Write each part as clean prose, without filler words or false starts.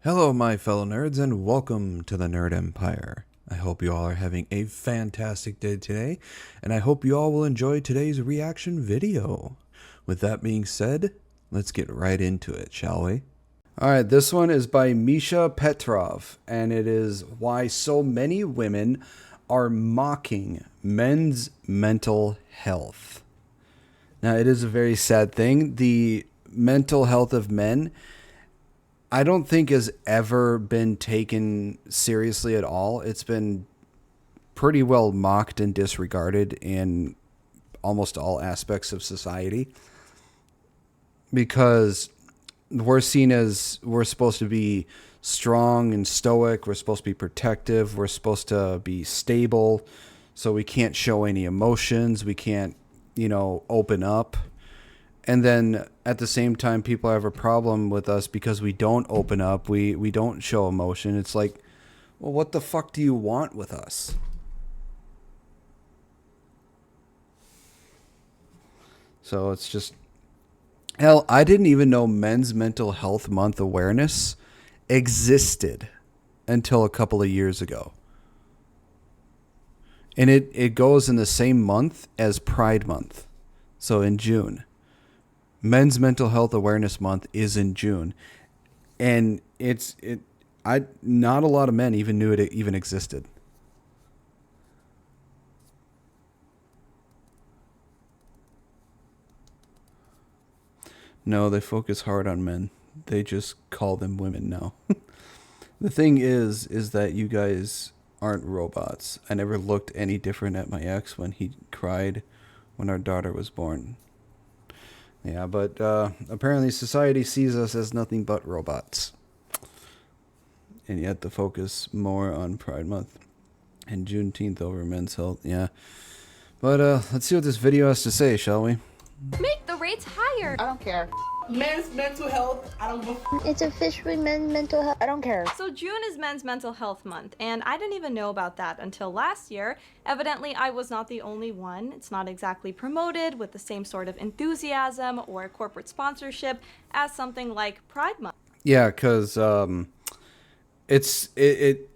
Hello, my fellow nerds, and welcome to the Nerd Empire. I hope you all are having a fantastic day today, and I hope you all will enjoy today's reaction video. With that being said, let's get right into it, shall we? Alright, this one is by Misha Petrov, and it is why so many women are mocking men's mental health. Now, it is a very sad thing. The mental health of men, I don't think has ever been taken seriously at all. It's been pretty well mocked and disregarded in almost all aspects of society because we're seen as we're supposed to be strong and stoic. We're supposed to be protective. We're supposed to be stable. So we can't show any emotions. We can't, open up. And then at the same time, people have a problem with us because we don't open up. We don't show emotion. It's like, well, what the fuck do you want with us? So it's just, hell, I didn't even know Men's Mental Health Month awareness existed until a couple of years ago. And it goes in the same month as Pride Month. So in June. Men's Mental Health Awareness Month is in June, and not a lot of men even knew it even existed. No, they focus hard on men. They just call them women now. The thing is that you guys aren't robots. I never looked any different at my ex when he cried when our daughter was born. Yeah, but apparently society sees us as nothing but robots. And yet the focus more on Pride Month and Juneteenth over men's health. Yeah. But let's see what this video has to say, shall we? Make the rates higher. I don't care. Men's mental health, I don't give a It's officially men's mental health. I don't care. So June is Men's Mental Health Month, and I didn't even know about that until last year. Evidently, I was not the only one. It's not exactly promoted with the same sort of enthusiasm or corporate sponsorship as something like Pride Month. Yeah, because it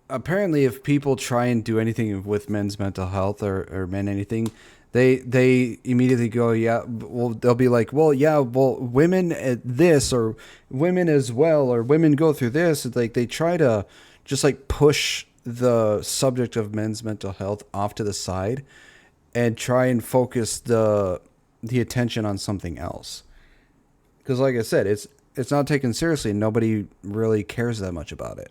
apparently if people try and do anything with men's mental health or men anything, they immediately go, yeah, well, they'll be like, well, yeah, well, women at this or women as well, or women go through this. It's like they try to just like push the subject of men's mental health off to the side and try and focus the attention on something else. Because like I said, it's not taken seriously. Nobody really cares that much about it.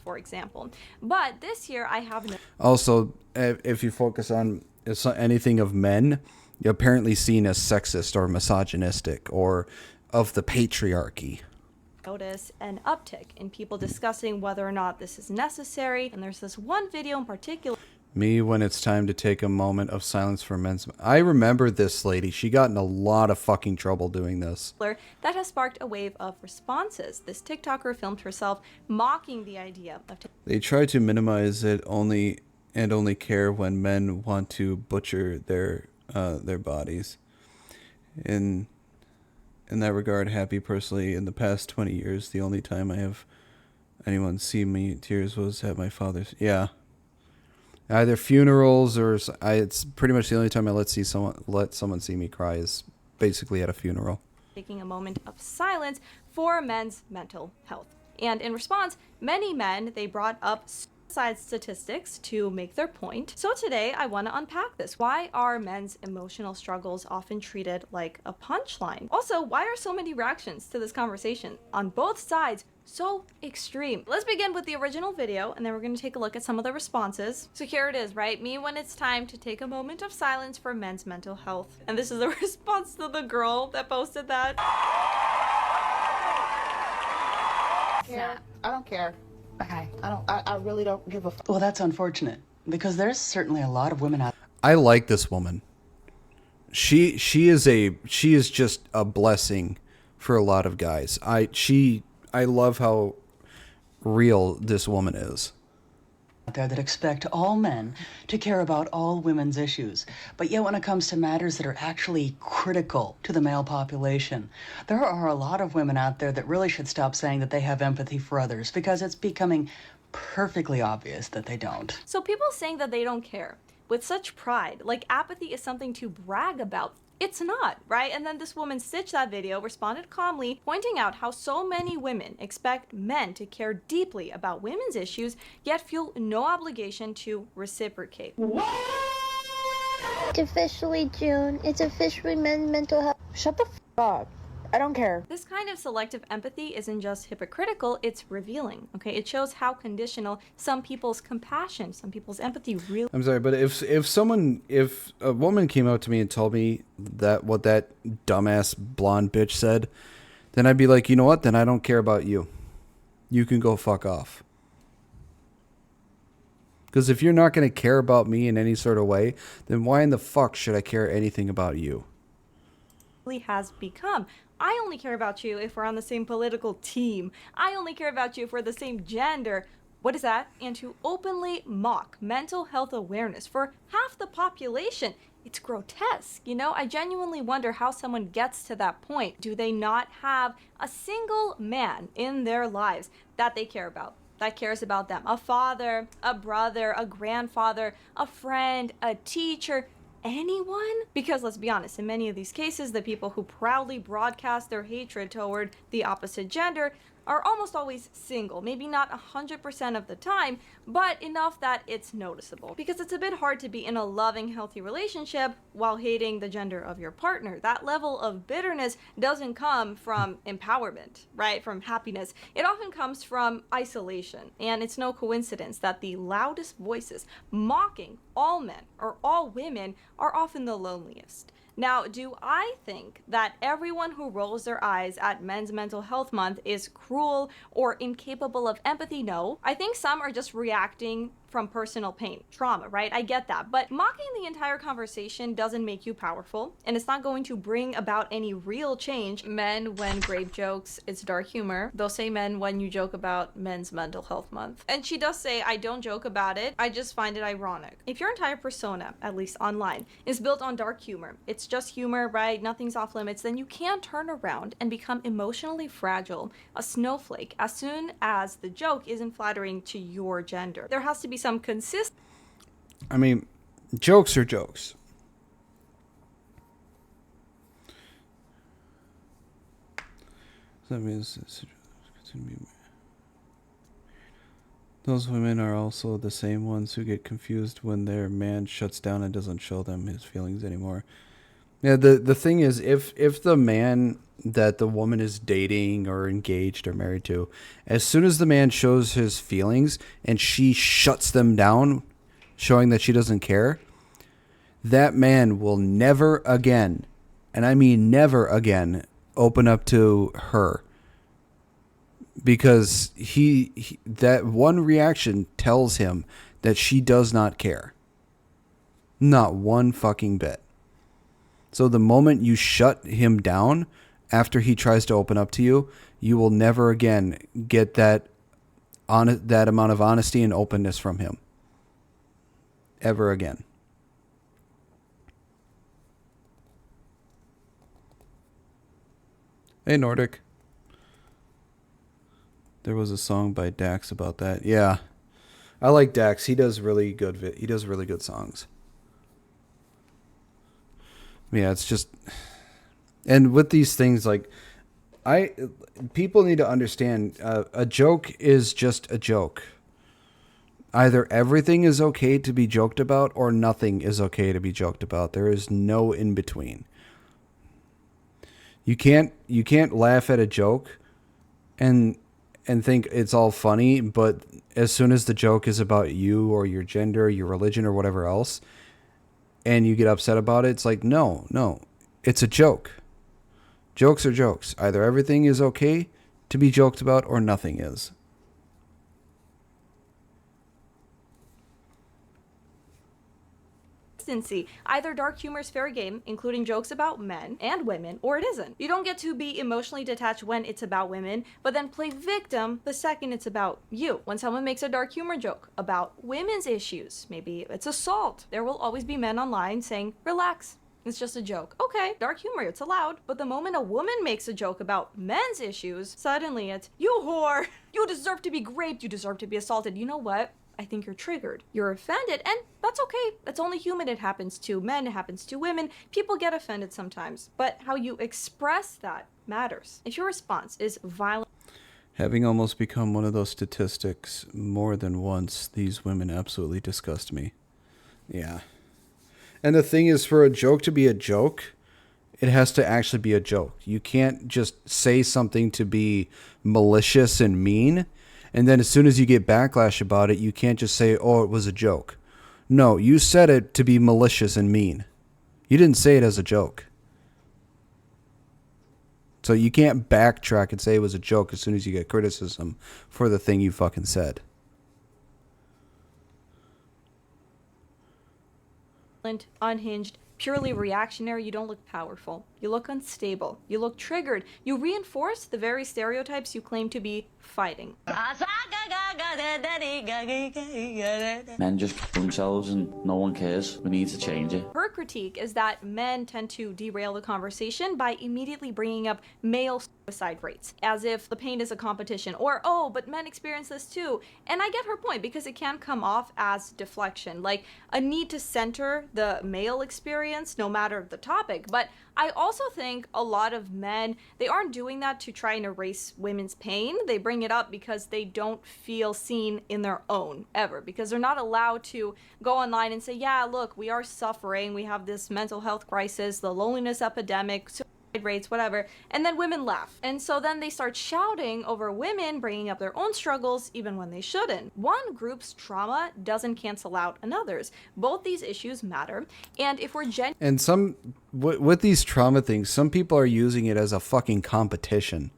For example, but this year I have no. Also, if you focus on anything of men, you're apparently seen as sexist or misogynistic or of the patriarchy. Notice an uptick in people discussing whether or not this is necessary, and there's this one video in particular. Me, when it's time to take a moment of silence for men's... I remember this lady. She got in a lot of fucking trouble doing this. That has sparked a wave of responses. This TikToker filmed herself mocking the idea of... They try to minimize it only care when men want to butcher their bodies. In that regard, happy personally, in the past 20 years, the only time I have anyone see me in tears was at my father's... Yeah. Either funerals or it's pretty much the only time I let someone see me cry is basically at a funeral. Taking a moment of silence for men's mental health. And in response, many men, they brought up suicide statistics to make their point. So today I want to unpack this. Why are men's emotional struggles often treated like a punchline? Also, why are so many reactions to this conversation on both sides so extreme? Let's begin with the original video, and then we're going to take a look at some of the responses. So here it is, right? Me when it's time to take a moment of silence for men's mental health. And this is the response to the girl that posted that. I don't care. Okay. I really don't give a f. Well, that's unfortunate because there's certainly a lot of women out. I like this woman. She is just a blessing for a lot of guys. I love how real this woman is. there that expect all men to care about all women's issues. But yet when it comes to matters that are actually critical to the male population, there are a lot of women out there that really should stop saying that they have empathy for others, because it's becoming perfectly obvious that they don't. So people saying that they don't care with such pride, like apathy is something to brag about. It's not, right? And then this woman stitched that video, responded calmly, pointing out how so many women expect men to care deeply about women's issues, yet feel no obligation to reciprocate. It's officially June. It's officially men's mental health. Shut the f up. I don't care. This kind of selective empathy isn't just hypocritical, it's revealing, okay? It shows how conditional some people's compassion, some people's empathy really. I'm sorry, but if a woman came out to me and told me that what that dumbass blonde bitch said, then I'd be like, you know what? Then I don't care about you. You can go fuck off. Because if you're not going to care about me in any sort of way, then why in the fuck should I care anything about you? Has become. I only care about you if we're on the same political team. I only care about you if we're the same gender. What is that? And to openly mock mental health awareness for half the population. It's grotesque, you know? I genuinely wonder how someone gets to that point. Do they not have a single man in their lives that they care about, that cares about them? A father, a brother, a grandfather, a friend, a teacher, anyone? Because let's be honest, in many of these cases, the people who proudly broadcast their hatred toward the opposite gender are almost always single. Maybe not 100% of the time, but enough that it's noticeable. Because it's a bit hard to be in a loving, healthy relationship while hating the gender of your partner. That level of bitterness doesn't come from empowerment, right? From happiness. It often comes from isolation. And it's no coincidence that the loudest voices mocking all men or all women are often the loneliest. Now, do I think that everyone who rolls their eyes at Men's Mental Health Month is cruel or incapable of empathy? No. I think some are just reacting from personal pain, trauma, right? I get that. But mocking the entire conversation doesn't make you powerful, and it's not going to bring about any real change. Men, when grape jokes, it's dark humor. They'll say men when you joke about Men's Mental Health Month. And she does say, I don't joke about it, I just find it ironic. If your entire persona, at least online, is built on dark humor, it's just humor, right? Nothing's off limits, then you can't turn around and become emotionally fragile, a snowflake, as soon as the joke isn't flattering to your gender. There has to be some consistency. I mean, jokes are jokes. That means those women are also the same ones who get confused when their man shuts down and doesn't show them his feelings anymore. Yeah, the thing is, if the man that the woman is dating or engaged or married to, as soon as the man shows his feelings and she shuts them down, showing that she doesn't care, that man will never again, and I mean never again, open up to her. Because he that one reaction tells him that she does not care. Not one fucking bit. So the moment you shut him down after he tries to open up to you, you will never again get that amount of honesty and openness from him. Ever again. Hey, Nordic. There was a song by Dax about that. Yeah. I like Dax. He does really good songs. Yeah, it's just, and with these things, like, people need to understand, a joke is just a joke. Either everything is okay to be joked about or nothing is okay to be joked about. There is no in between. You can't laugh at a joke and think it's all funny, but as soon as the joke is about you or your gender, your religion or whatever else, and you get upset about it, it's like, no, it's a joke. Jokes are jokes. Either everything is okay to be joked about or nothing is. consistency. Either dark humor is fair game, including jokes about men and women, or it isn't. You don't get to be emotionally detached when it's about women, but then play victim the second it's about you. When someone makes a dark humor joke about women's issues, maybe it's assault, there will always be men online saying, relax, it's just a joke. Okay, dark humor, it's allowed. But the moment a woman makes a joke about men's issues, suddenly it's, you whore, you deserve to be raped, you deserve to be assaulted. You know what? I think you're triggered. You're offended, and that's okay. That's only human. It happens to men, it happens to women. People get offended sometimes. But how you express that matters. If your response is violent, Having almost become one of those statistics more than once, these women absolutely disgust me. Yeah. And the thing is, for a joke to be a joke, it has to actually be a joke. You can't just say something to be malicious and mean, and then as soon as you get backlash about it, you can't just say, oh, it was a joke. No, you said it to be malicious and mean. You didn't say it as a joke. So you can't backtrack and say it was a joke as soon as you get criticism for the thing you fucking said. unhinged, purely reactionary, you don't look powerful. You look unstable. You look triggered. You reinforce the very stereotypes you claim to be fighting. Men just f themselves and no one cares. We need to change it. Her critique is that men tend to derail the conversation by immediately bringing up male suicide rates, as if the pain is a competition, or, oh, but men experience this too. And I get her point, because it can come off as deflection, like a need to center the male experience no matter the topic. But I also think a lot of men, they aren't doing that to try and erase women's pain. They bring it up because they don't feel seen in their own, ever, because they're not allowed to go online and say, yeah, look, we are suffering, we have this mental health crisis, the loneliness epidemic, suicide rates, whatever, and then women laugh. And so then they start shouting over women bringing up their own struggles even when they shouldn't. One group's trauma doesn't cancel out another's. Both these issues matter, and if we're And some, with these trauma things, some people are using it as a fucking competition.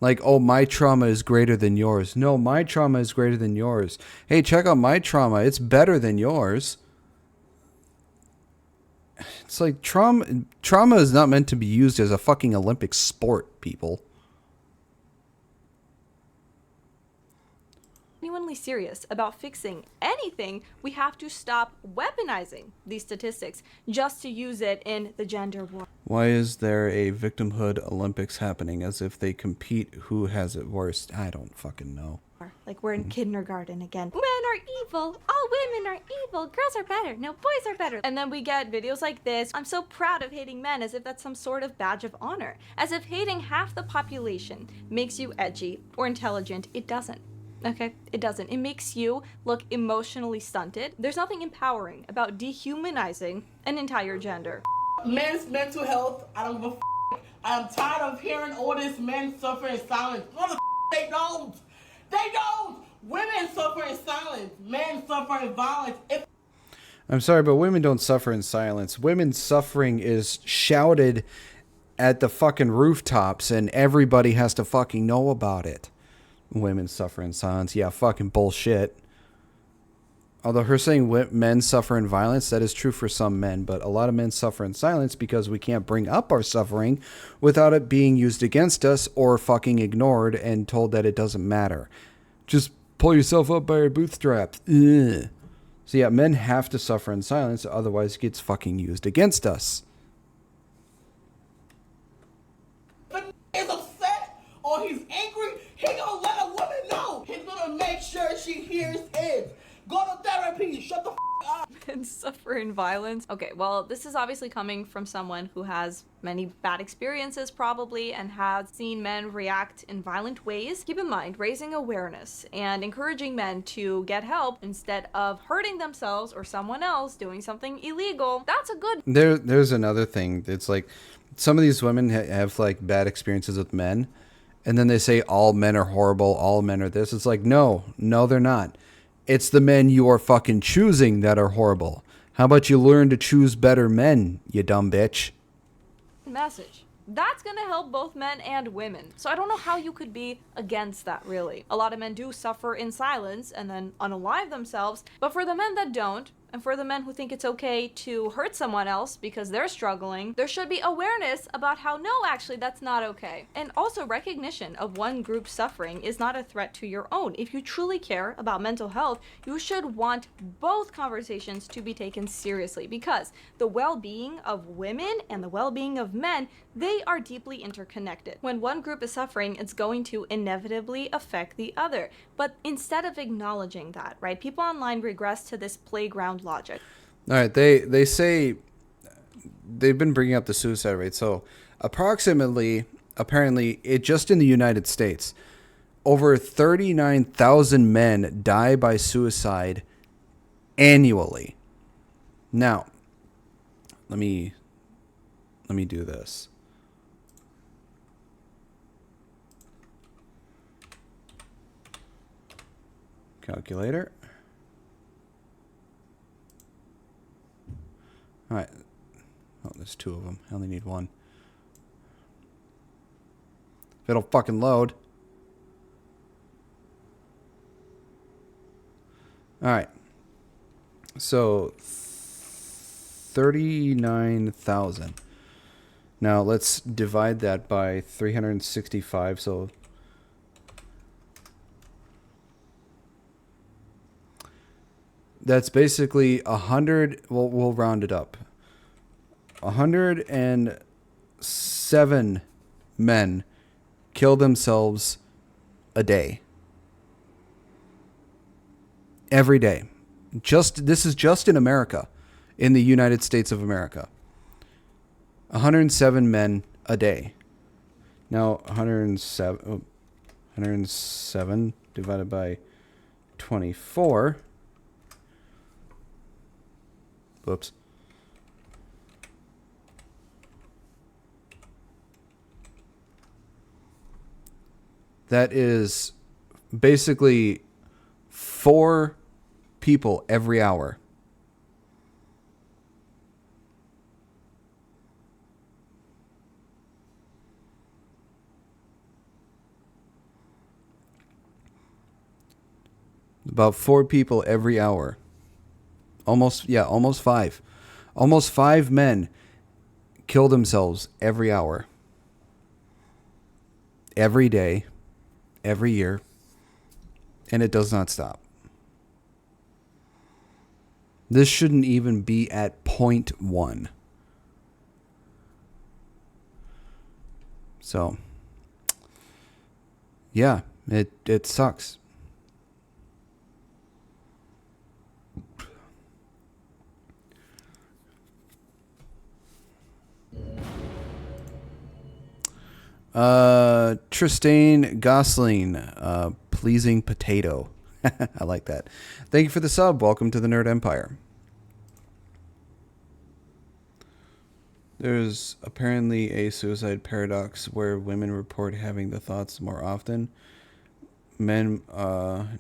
Like, oh, my trauma is greater than yours. No, my trauma is greater than yours. Hey, check out my trauma. It's better than yours. It's like trauma is not meant to be used as a fucking Olympic sport, people. Genuinely serious about fixing anything, we have to stop weaponizing these statistics just to use it in the gender war. Why is there a victimhood Olympics happening as if they compete who has it worst? I don't fucking know. Like we're in kindergarten again. Men are evil. All women are evil. Girls are better. No, boys are better. And then we get videos like this. I'm so proud of hating men, as if that's some sort of badge of honor. As if hating half the population makes you edgy or intelligent. It doesn't. Okay? It doesn't. It makes you look emotionally stunted. There's nothing empowering about dehumanizing an entire gender. Men's mental health, I don't give a f. I'm tired of hearing all this men suffer in silence. Mother, they don't. They don't. Women suffer in silence. Men suffer in violence. I'm sorry, but women don't suffer in silence. Women's suffering is shouted at the fucking rooftops, and everybody has to fucking know about it. Women suffer in silence. Yeah, fucking bullshit. Although her saying men suffer in violence, that is true for some men, but a lot of men suffer in silence because we can't bring up our suffering without it being used against us or fucking ignored and told that it doesn't matter. Just pull yourself up by your bootstraps. Ugh. So yeah, men have to suffer in silence, otherwise it gets fucking used against us. If he's upset or he's angry, he gonna let a woman know. He's gonna make sure she hears it. Go to therapy. Shut the f up. And suffer in violence. Okay, well, this is obviously coming from someone who has many bad experiences probably and has seen men react in violent ways. Keep in mind, raising awareness and encouraging men to get help instead of hurting themselves or someone else doing something illegal, that's a good... There's another thing. It's like some of these women have like bad experiences with men, and then they say all men are horrible, all men are this. It's like, no, they're not. It's the men you are fucking choosing that are horrible. How about you learn to choose better men, you dumb bitch? Message. That's gonna help both men and women. So I don't know how you could be against that, really. A lot of men do suffer in silence and then unalive themselves, but for the men that don't, And for the men who think it's okay to hurt someone else because they're struggling, there should be awareness about how, no, actually, that's not okay. And also recognition of one group's suffering is not a threat to your own. If you truly care about mental health, you should want both conversations to be taken seriously, because the well-being of women and the well-being of men, they are deeply interconnected. When one group is suffering, it's going to inevitably affect the other. But instead of acknowledging that, right, people online regress to this playground logic. All right, they say they've been bringing up the suicide rate. So apparently, it just in the United States, over 39,000 men die by suicide annually. Now, let me do this. Calculator. All right. Oh, there's two of them. I only need one. If it'll fucking load. All right. So 39,000. Now let's divide that by 365. So that's basically 100. We'll round it up. 107 men kill themselves a day. Every day. This is just in America, in the United States of America. 107 men a day. Now 107 divided by 24. Whoops. That is basically 4 people every hour. About 4 people every hour. Almost 5. Almost 5 men kill themselves every hour. Every day. Every year. And it does not stop. This shouldn't even be at 0.1. So, yeah, it sucks. Tristane Gosling, pleasing potato. I like that. Thank you for the sub. Welcome to the Nerd Empire. There's apparently a suicide paradox where women report having the thoughts more often. Men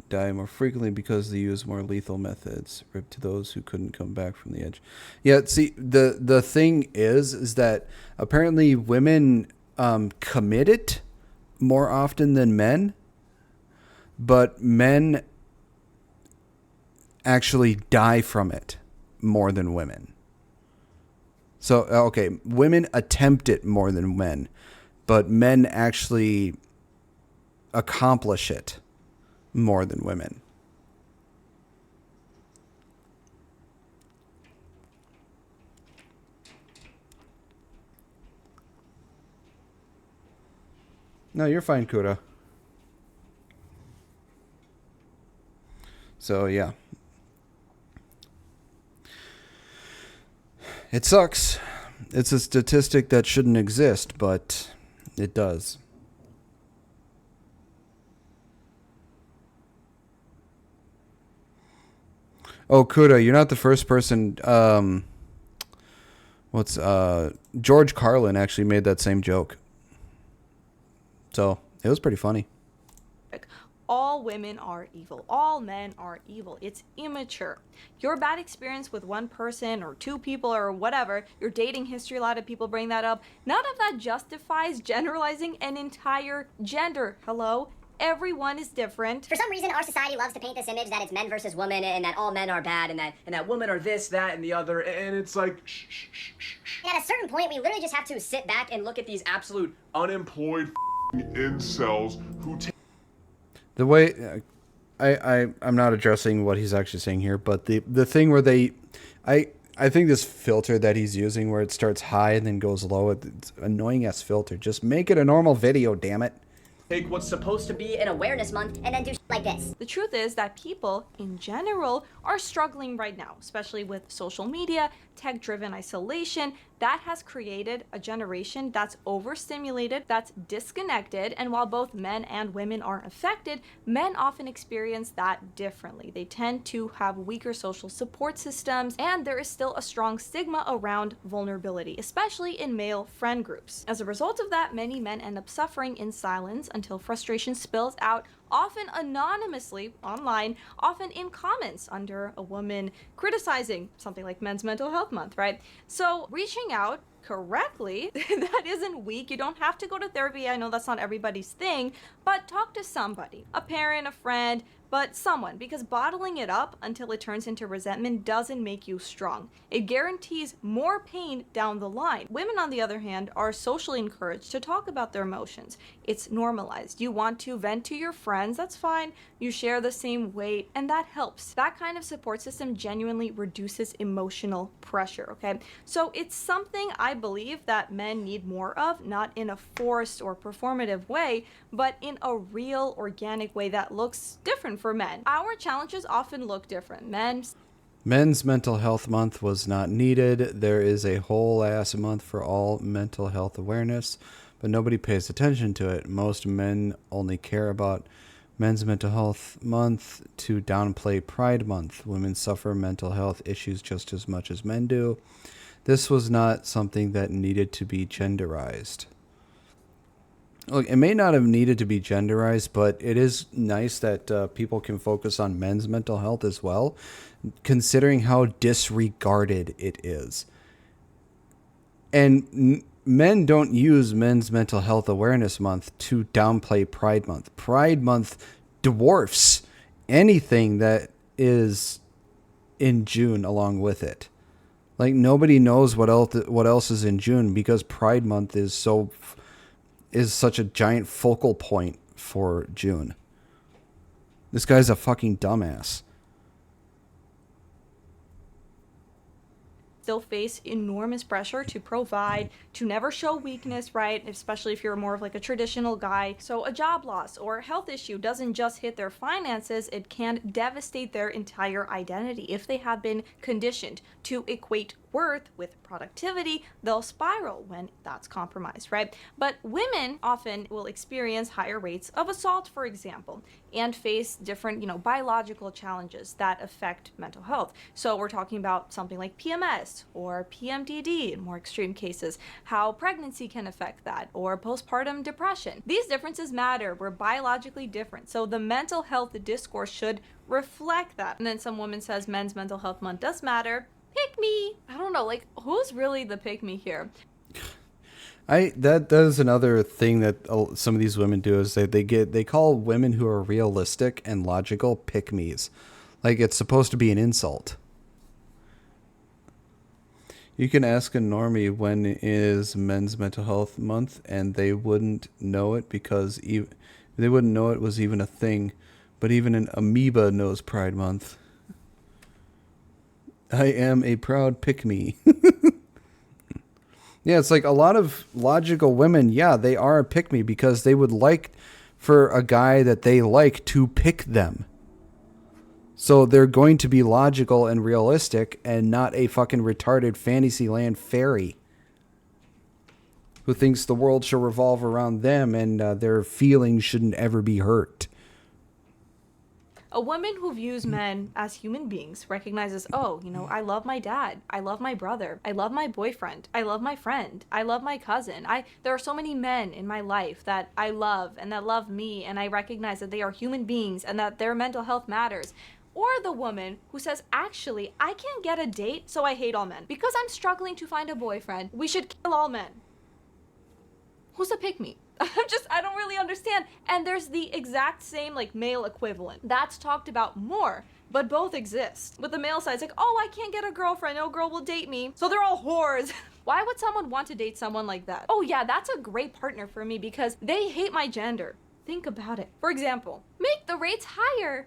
die more frequently because they use more lethal methods. Rip to those who couldn't come back from the edge. Yeah, see, the thing is that apparently women commit it more often than men, but men actually die from it more than women. So, okay, women attempt it more than men, but men actually accomplish it more than women. No, you're fine, Kuda. So, yeah. It sucks. It's a statistic that shouldn't exist, but it does. Oh, Kuda, you're not the first person. George Carlin actually made that same joke. So, it was pretty funny. All women are evil. All men are evil. It's immature. Your bad experience with one person or 2 people or whatever, your dating history, a lot of people bring that up. None of that justifies generalizing an entire gender. Hello? everyone is different. For some reason, our society loves to paint this image that it's men versus women and that all men are bad and that women are this, that, and the other. And it's like, shh, shh, shh, shh, shh. And at a certain point, we literally just have to sit back and look at these absolute unemployed incels who take The way I'm not addressing what he's actually saying here, but the thing where I think this filter that he's using where it starts high and then goes low, it's annoying ass filter. Just make it a normal video, damn it. take what's supposed to be an awareness month and then do like this. The truth is that people in general are struggling right now, especially with social media, tech-driven isolation. That has created a generation that's overstimulated, that's disconnected, and while both men and women are affected, men often experience that differently. They tend to have weaker social support systems, and there is still a strong stigma around vulnerability, especially in male friend groups. As a result of that, many men end up suffering in silence until frustration spills out, often anonymously online, often in comments under a woman criticizing something like Men's Mental Health Month, right? So reaching out correctly, that isn't weak. You don't have to go to therapy. I know that's not everybody's thing, but talk to somebody, a parent, a friend, but someone, because bottling it up until it turns into resentment doesn't make you strong. It guarantees more pain down the line. Women, on the other hand, are socially encouraged to talk about their emotions. It's normalized. You want to vent to your friends, that's fine. You share the same weight, and that helps. That kind of support system genuinely reduces emotional pressure, okay? So it's something I believe that men need more of, not in a forced or performative way, but in a real, organic way that looks different for men. Our challenges often look different. Men's Mental Health Month was not needed. There is a whole ass month for all mental health awareness, but nobody pays attention to it. Most men only care about Men's Mental Health Month to downplay Pride Month. Women suffer mental health issues just as much as men do. This was not something that needed to be genderized. Look, it may not have needed to be genderized, but it is nice that people can focus on men's mental health as well, considering how disregarded it is. And men don't use Men's Mental Health Awareness Month to downplay Pride Month. Pride Month dwarfs anything that is in June along with it. Like, nobody knows what else is in June because Pride Month is such a giant focal point for June. This guy's a fucking dumbass. Still face enormous pressure to provide, to never show weakness, right? Especially if you're more of like a traditional guy. So a job loss or a health issue doesn't just hit their finances, it can devastate their entire identity. If they have been conditioned to equate worth with productivity, they'll spiral when that's compromised, right? But women often will experience higher rates of assault, for example, and face different, biological challenges that affect mental health. So we're talking about something like PMS or PMDD in more extreme cases, how pregnancy can affect that, or postpartum depression. These differences matter. We're biologically different. So the mental health discourse should reflect that. And then some woman says Men's Mental Health Month does matter. Pick me. I don't know, like, who's really the pick me here? That is another thing that some of these women do is they call women who are realistic and logical pick-me's. Like, it's supposed to be an insult. You can ask a normie when is Men's Mental Health Month, and they wouldn't know it because they wouldn't know it was even a thing. But even an amoeba knows Pride Month. I am a proud pick-me. Yeah, it's like a lot of logical women, yeah, they are a pick-me because they would like for a guy that they like to pick them. So they're going to be logical and realistic and not a fucking retarded Fantasyland fairy who thinks the world should revolve around them and their feelings shouldn't ever be hurt. A woman who views men as human beings recognizes, I love my dad, I love my brother, I love my boyfriend, I love my friend, I love my cousin. There are so many men in my life that I love and that love me, and I recognize that they are human beings and that their mental health matters. Or the woman who says, actually, I can't get a date, so I hate all men. Because I'm struggling to find a boyfriend, we should kill all men. Who's a pick-me? I don't really understand. And there's the exact same like male equivalent. That's talked about more, but both exist. With the male side, it's like, oh, I can't get a girlfriend, no girl will date me, so they're all whores. Why would someone want to date someone like that? Oh yeah, that's a great partner for me because they hate my gender. Think about it. For example, make the rates higher.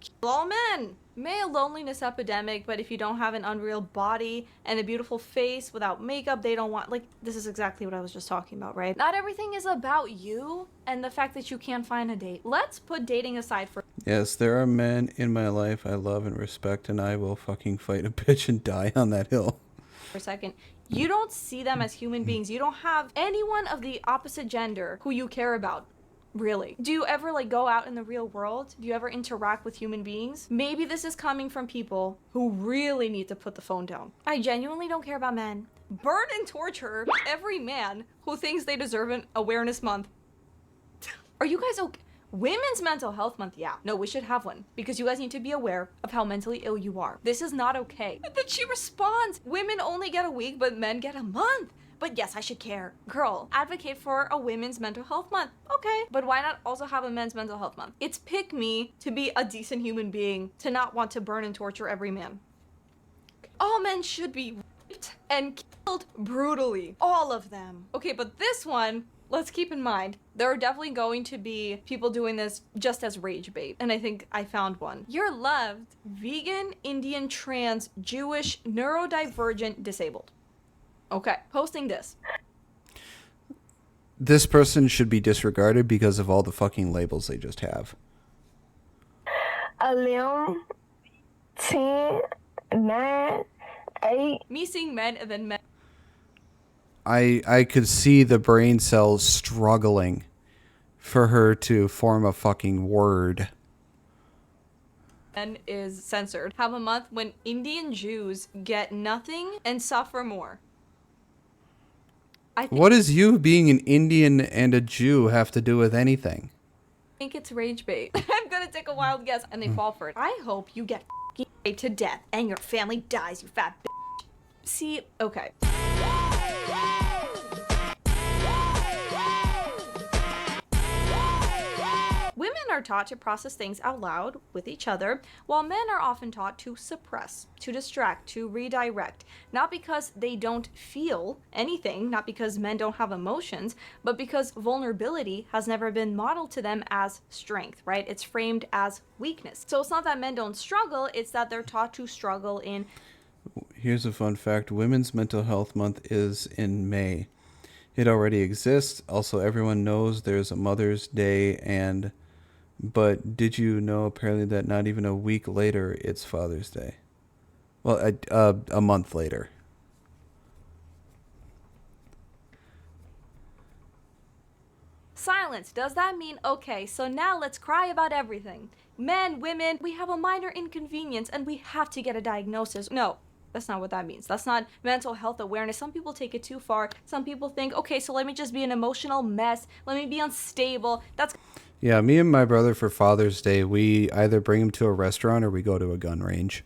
Kill all men. Male loneliness epidemic, but if you don't have an unreal body and a beautiful face without makeup, they don't want, like, this is exactly what I was just talking about, right? Not everything is about you and the fact that you can't find a date. Let's put dating aside for Yes, there are men in my life I love and respect, and I will fucking fight a bitch and die on that hill. a second. You don't see them as human beings. You don't have anyone of the opposite gender who you care about. Really? Do you ever like go out in the real world? Do you ever interact with human beings? Maybe this is coming from people who really need to put the phone down. I genuinely don't care about men. Burn and torture every man who thinks they deserve an awareness month. Are you guys okay? Women's Mental Health Month, yeah. No, we should have one because you guys need to be aware of how mentally ill you are. This is not okay. And then she responds, women only get a week, but men get a month. But yes, I should care. Girl, advocate for a women's mental health month. Okay, but why not also have a men's mental health month? It's pick me to be a decent human being, to not want to burn and torture every man. All men should be raped and killed brutally. All of them. Okay, but this one, let's keep in mind, there are definitely going to be people doing this just as rage bait. And I think I found one. You're loved, vegan, Indian, trans, Jewish, neurodivergent, disabled. Okay, posting this. This person should be disregarded because of all the fucking labels they just have. 11, 10, 9, 8. Me seeing men and then men. I could see the brain cells struggling for her to form a fucking word. Men is censored. Have a month when Indian Jews get nothing and suffer more. What does you being an Indian and a Jew have to do with anything? I think it's rage bait. I'm gonna take a wild guess and they fall for it. I hope you get raped to death and your family dies, you fat bitch. See, okay. Women are taught to process things out loud with each other, while men are often taught to suppress, to distract, to redirect. Not because they don't feel anything, not because men don't have emotions, but because vulnerability has never been modeled to them as strength, right? It's framed as weakness. So it's not that men don't struggle, it's that they're taught to struggle in... Here's a fun fact. Women's Mental Health Month is in May. It already exists. Also, everyone knows there's a Mother's Day but did you know apparently that not even a week later it's Father's Day? Well, a month later. Silence. Does that mean, okay, so now let's cry about everything? Men, women, we have a minor inconvenience and we have to get a diagnosis. No, that's not what that means. That's not mental health awareness. Some people take it too far. Some people think, okay, so let me just be an emotional mess. Let me be unstable. That's... Yeah, me and my brother for Father's Day, we either bring him to a restaurant or we go to a gun range.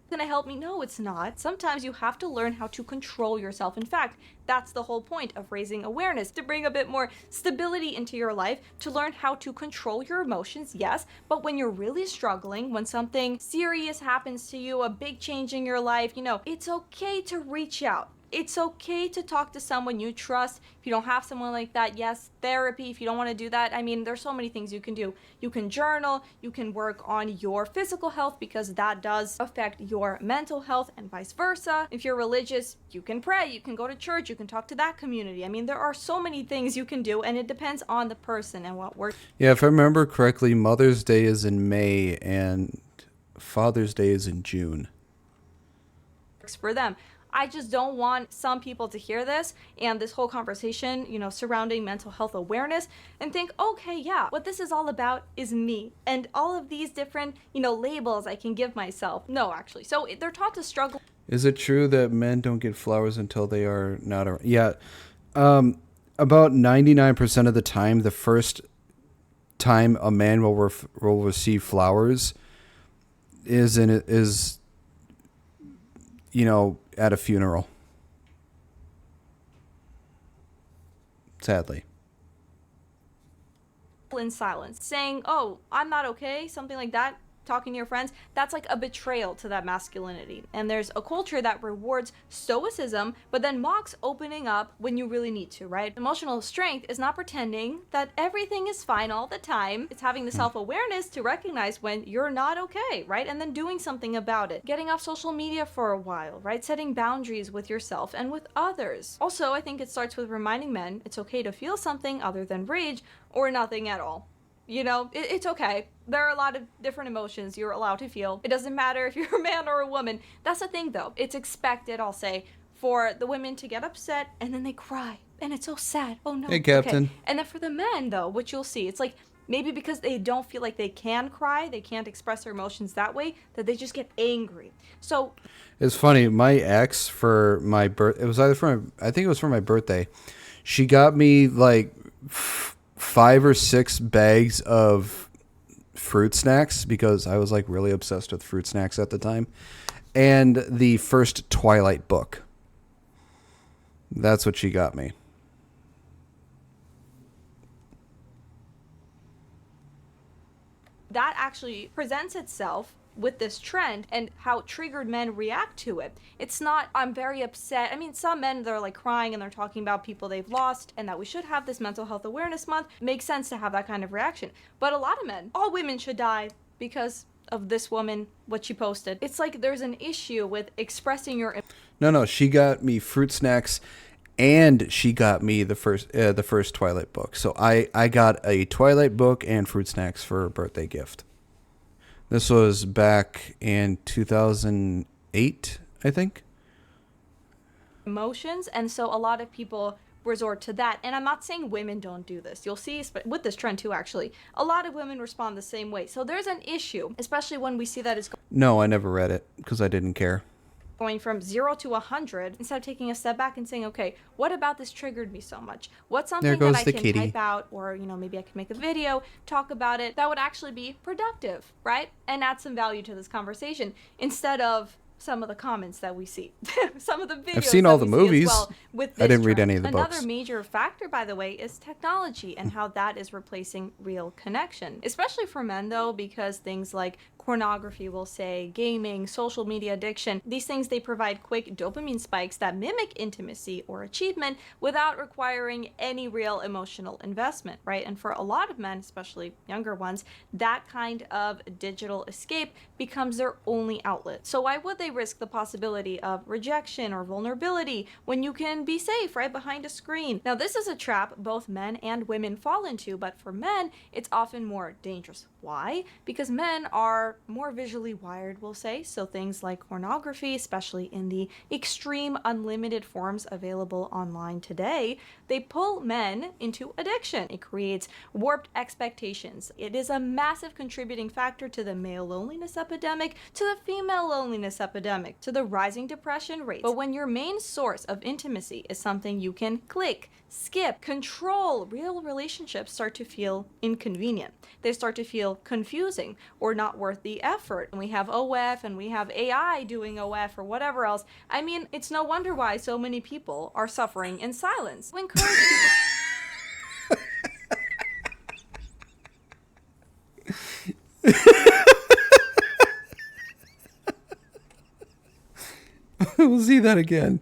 Gonna help me? No, it's not. Sometimes you have to learn how to control yourself. In fact, that's the whole point of raising awareness, to bring a bit more stability into your life, to learn how to control your emotions, yes, but when you're really struggling, when something serious happens to you, a big change in your life, you know, it's okay to reach out. It's okay to talk to someone you trust. If you don't have someone like that, yes, therapy. If you don't want to do that, I mean, there's so many things you can do. You can journal, you can work on your physical health because that does affect your mental health and vice versa. If you're religious, you can pray, you can go to church, you can talk to that community. I mean, there are so many things you can do and it depends on the person and what works. Yeah, if I remember correctly, Mother's Day is in May and Father's Day is in June. For them. I just don't want some people to hear this and this whole conversation, you know, surrounding mental health awareness and think, okay, yeah, what this is all about is me and all of these different, you know, labels I can give myself. No, actually. So they're taught to struggle. Is it true that men don't get flowers until they are not around? Yeah. About 99% of the time, the first time a man will receive flowers is you know, at a funeral. sadly. In silence, saying, oh, I'm not okay, something like that, talking to your friends, that's like a betrayal to that masculinity. And there's a culture that rewards stoicism, but then mocks opening up when you really need to, right? Emotional strength is not pretending that everything is fine all the time. It's having the self-awareness to recognize when you're not okay, right? And then doing something about it. Getting off social media for a while, right? Setting boundaries with yourself and with others. Also, I think it starts with reminding men it's okay to feel something other than rage or nothing at all. You know, it's okay. There are a lot of different emotions you're allowed to feel. It doesn't matter if you're a man or a woman. That's the thing, though. It's expected, I'll say, for the women to get upset and then they cry. And it's so sad. Oh, no. Hey, Captain. Okay. And then for the men, though, what you'll see, it's like maybe because they don't feel like they can cry, they can't express their emotions that way, that they just get angry. So It's funny. My ex, for my it was either for I think it was for my birthday. She got me like 5 or 6 bags of fruit snacks because I was like really obsessed with fruit snacks at the time, and the first Twilight book. That's what she got me. that actually presents itself with this trend and how triggered men react to it. It's not, I'm very upset. I mean, some men, they're like crying and they're talking about people they've lost and that we should have this mental health awareness month. Makes sense to have that kind of reaction. But a lot of men, all women should die because of this woman, what she posted. It's like there's an issue with expressing your... No, she got me fruit snacks and she got me the first Twilight book. So I got a Twilight book and fruit snacks for a birthday gift. This was back in 2008, I think. Emotions, and so a lot of people resort to that. And I'm not saying women don't do this. You'll see with this trend too, actually. A lot of women respond the same way. So there's an issue, especially when we see that it's No, I never read it because I didn't care. Going from 0 to 100, instead of taking a step back and saying, okay, what about this triggered me so much? What's something that I can type out, or, you know, maybe I can make a video, talk about it, that would actually be productive, right? And add some value to this conversation instead of some of the comments that we see. Some of the videos I've seen all the movies. Well with this I didn't read trend. any of the books. Another major factor, by the way, is technology and how that is replacing real connection. Especially for men, though, because things like pornography, we'll say, gaming, social media addiction, these things, they provide quick dopamine spikes that mimic intimacy or achievement without requiring any real emotional investment, right? And for a lot of men, especially younger ones, that kind of digital escape becomes their only outlet. So why would they risk the possibility of rejection or vulnerability when you can be safe right behind a screen? Now, this is a trap both men and women fall into, but for men, it's often more dangerous. Why? Because men are more visually wired, we'll say, so things like pornography, especially in the extreme unlimited forms available online today, they pull men into addiction. It creates warped expectations. It is a massive contributing factor to the male loneliness epidemic, to the female loneliness epidemic, to the rising depression rates. But when your main source of intimacy is something you can click, skip, control, real relationships start to feel inconvenient. They start to feel confusing or not worth the effort. And we have OF and we have AI doing OF or whatever else. I mean, it's no wonder why so many people are suffering in silence. We encourage We'll see that again.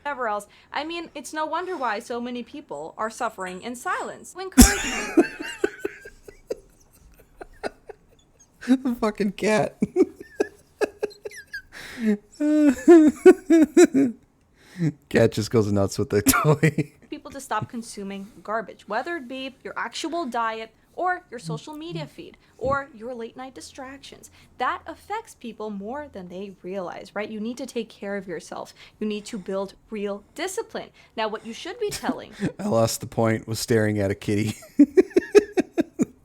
whatever else. I mean, it's no wonder why so many people are suffering in silence. We encourage The fucking cat. Cat just goes nuts with the toy. people to stop consuming garbage, whether it be your actual diet or your social media feed or your late night distractions. That affects people more than they realize, right? You need to take care of yourself. You need to build real discipline. Now, what you should be telling I lost the point, was staring at a kitty.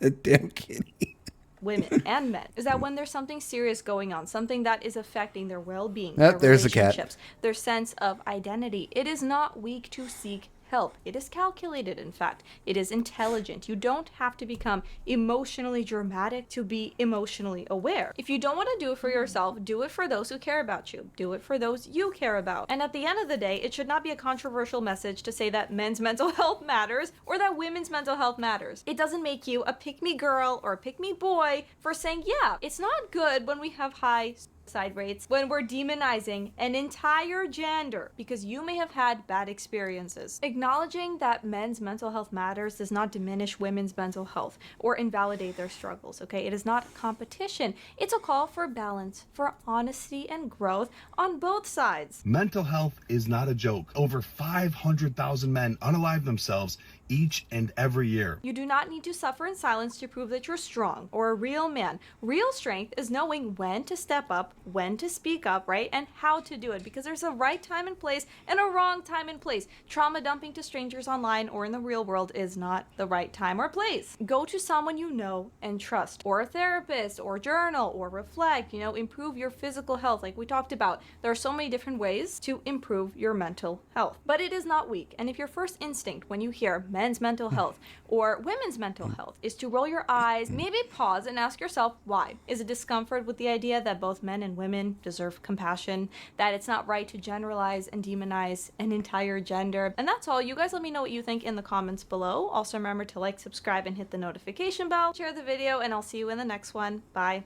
A damn kitty. women and men is that when there's something serious going on, something that is affecting their well-being, Ah, their there's the cat. relationships, their sense of identity, it is not weak to seek help. It is calculated, in fact. It is intelligent. You don't have to become emotionally dramatic to be emotionally aware. If you don't want to do it for yourself, do it for those who care about you. Do it for those you care about. And at the end of the day, it should not be a controversial message to say that men's mental health matters or that women's mental health matters. It doesn't make you a pick-me girl or a pick-me boy for saying, yeah, it's not good when we have high suicide rates, when we're demonizing an entire gender because you may have had bad experiences. Acknowledging that men's mental health matters does not diminish women's mental health or invalidate their struggles, okay? It is not a competition. It's a call for balance, for honesty and growth on both sides. Mental health is not a joke. Over 500,000 men unalive themselves each and every year. You do not need to suffer in silence to prove that you're strong or a real man. Real strength is knowing when to step up, when to speak up, right? And how to do it, because there's a right time and place and a wrong time and place. Trauma dumping to strangers online or in the real world is not the right time or place. Go to someone you know and trust, or a therapist, or journal, or reflect, improve your physical health like we talked about. There are so many different ways to improve your mental health, but it is not weak. And if your first instinct when you hear men's mental health or women's mental health is to roll your eyes, maybe pause and ask yourself why. Is it discomfort with the idea that both men and women deserve compassion, that it's not right to generalize and demonize an entire gender? And that's all. You guys let me know what you think in the comments below. Also remember to like, subscribe, and hit the notification bell. Share the video, and I'll see you in the next one. Bye.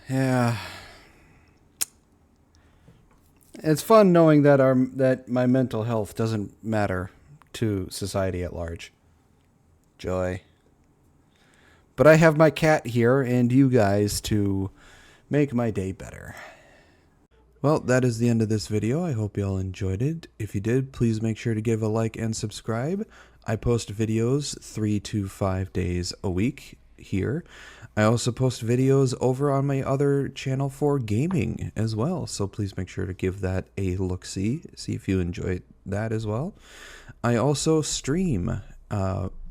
Yeah. It's fun knowing that that my mental health doesn't matter to society at large. Joy. But I have my cat here and you guys to make my day better. Well, that is the end of this video. I hope you all enjoyed it. If you did, please make sure to give a like and subscribe. I post videos 3 to 5 days a week here. I also post videos over on my other channel for gaming as well, so please make sure to give that a look-see, see if you enjoy that as well. I also stream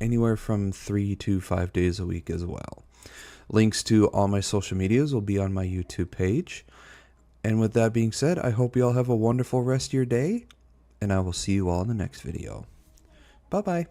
anywhere from 3 to 5 days a week as well. Links to all my social medias will be on my YouTube page. And with that being said, I hope you all have a wonderful rest of your day, and I will see you all in the next video. Bye-bye.